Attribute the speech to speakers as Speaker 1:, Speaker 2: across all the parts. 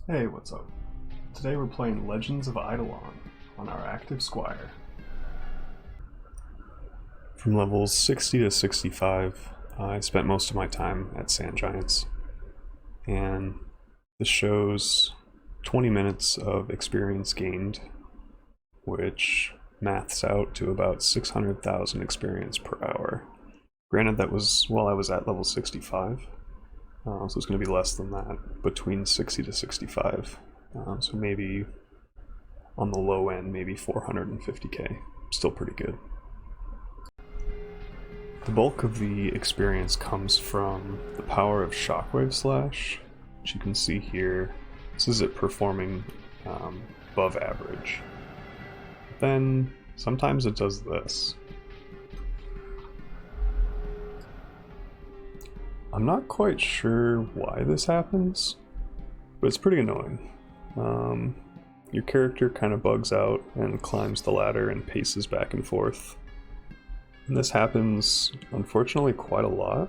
Speaker 1: Hey, what's up? Today we're playing Legends of Idleon on our Active Squire. From levels 60 to 65, I spent most of my time at Sand Giants, and this shows 20 minutes of experience gained, which maths out to about 600,000 experience per hour. Granted, that was while I was at level 65, so it's going to be less than that, between 60 to 65. So maybe on the low end, maybe 450k. Still pretty good. The bulk of the experience comes from the power of Shockwave Slash, which you can see here. This is it performing above average. Then sometimes it does this. I'm not quite sure why this happens, but it's pretty annoying. Your character kind of bugs out and climbs the ladder and paces back and forth. And this happens, unfortunately, quite a lot.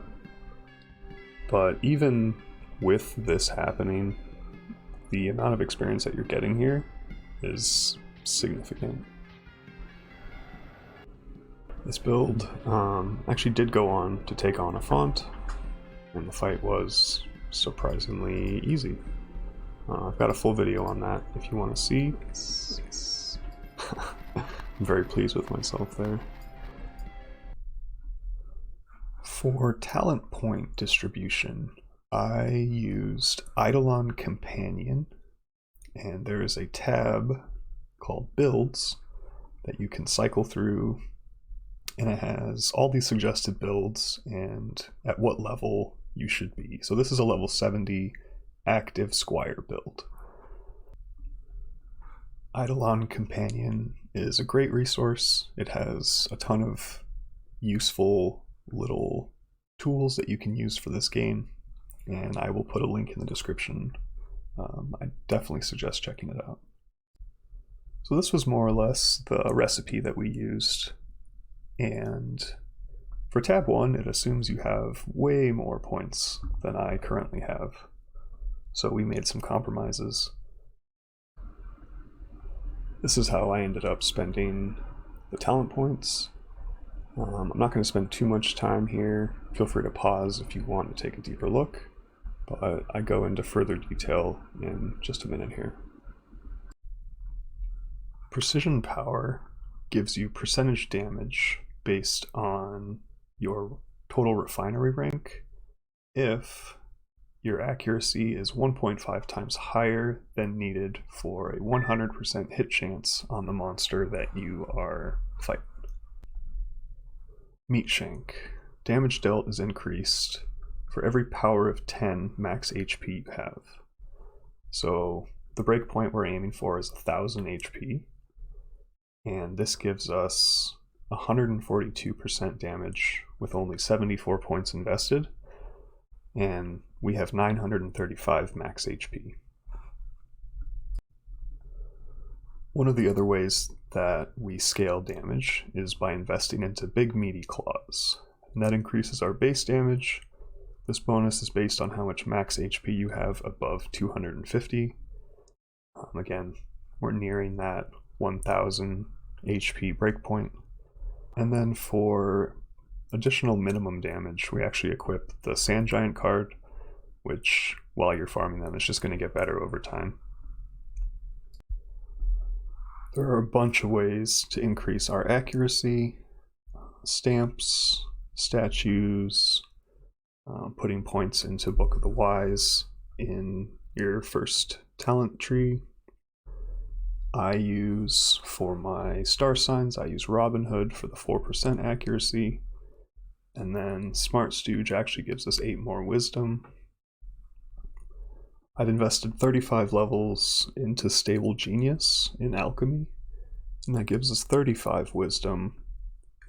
Speaker 1: But even with this happening, the amount of experience that you're getting here is significant. This build actually did go on to take on a font, and the fight was surprisingly easy. I've got a full video on that if you want to see. I'm very pleased with myself there. For talent point distribution, I used Eidolon Companion, and there is a tab called Builds that you can cycle through, and it has all these suggested builds and at what level you should be. So this is a level 70 Active Squire build. Idleon Companion is a great resource. It has a ton of useful little tools that you can use for this game, and I will put a link in the description. I definitely suggest checking it out. So this was more or less the recipe that we used, and for tab 1 it assumes you have way more points than I currently have. So we made some compromises. This is how I ended up spending the talent points. I'm not going to spend too much time here. Feel free to pause if you want to take a deeper look, but I go into further detail in just a minute here. Precision Power gives you percentage damage based on your total refinery rank if your accuracy is 1.5 times higher than needed for a 100% hit chance on the monster that you are fighting. Meat Shank. Damage dealt is increased for every power of 10 max HP you have. So the breakpoint we're aiming for is 1000 HP, and this gives us 142% damage with only 74 points invested, and we have 935 max HP. One of the other ways that we scale damage is by investing into Big Meaty Claws, and that increases our base damage. This bonus is based on how much max HP you have above 250. Again, we're nearing that 1000 HP breakpoint. And then for additional minimum damage, we actually equip the Sand Giant card, which, while you're farming them, is just going to get better over time. There are a bunch of ways to increase our accuracy: stamps, statues, putting points into Book of the Wise in your first talent tree. I use, for my star signs, I use Robin Hood for the 4% accuracy, and then Smart Stooge actually gives us 8 more wisdom. I've invested 35 levels into Stable Genius in Alchemy, and that gives us 35 wisdom.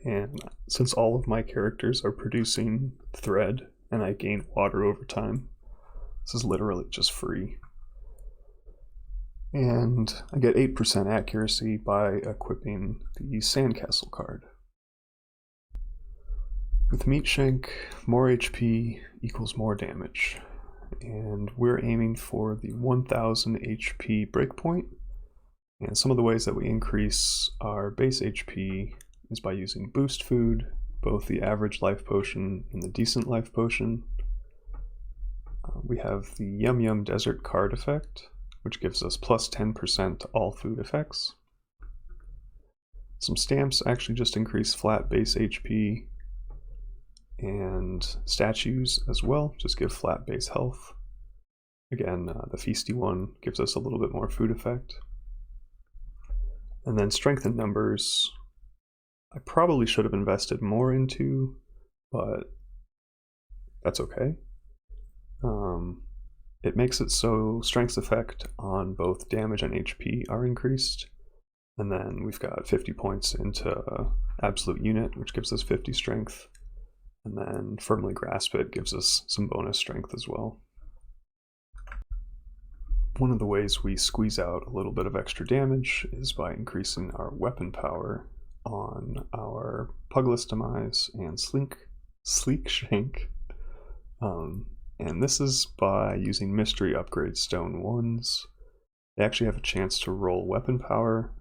Speaker 1: And since all of my characters are producing thread and I gain water over time, this is literally just free. And I get 8% accuracy by equipping the Sandcastle card. With Meat Shank, more HP equals more damage. and we're aiming for the 1000 HP breakpoint. And some of the ways that we increase our base HP is by using boost food, both the average life potion and the decent life potion. We have the Yum Yum Desert card effect, which gives us plus 10% to all food effects. Some stamps actually just increase flat base HP, and statues as well just give flat base health. Again, the Feasty one gives us a little bit more food effect. And then strength in numbers, I probably should have invested more into, but that's okay. It makes it so strength's effect on both damage and HP are increased. And then we've got 50 points into absolute unit, which gives us 50 strength. And then firmly grasp it gives us some bonus strength as well. One of the ways we squeeze out a little bit of extra damage is by increasing our weapon power on our Pugless Demise and Sleek Shank. And this is by using Mystery Upgrade Stone 1s. They actually have a chance to roll weapon power.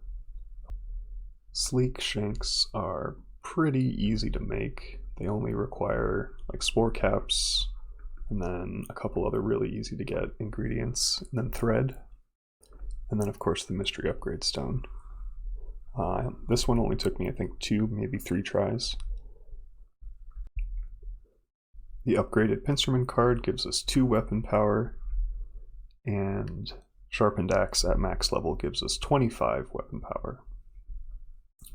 Speaker 1: Sleek Shanks are pretty easy to make. They only require like spore caps and then a couple other really easy to get ingredients, and then thread, and then of course the Mystery Upgrade Stone. This one only took me I think 2, maybe 3 tries. The upgraded Pincerman card gives us 2 weapon power, and Sharpened Axe at max level gives us 25 weapon power.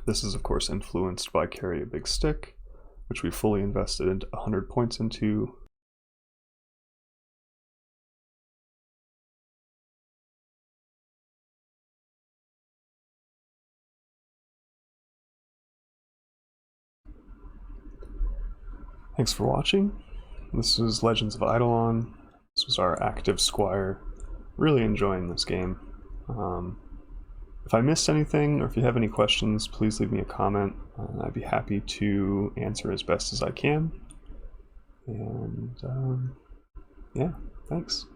Speaker 1: This is of course influenced by Carry a Big Stick, which we fully invested 100 points into. Thanks for watching. This is Legends of Idleon. This was our Active Squire. Really enjoying this game. If I missed anything, or if you have any questions, please leave me a comment. I'd be happy to answer as best as I can. And yeah, thanks.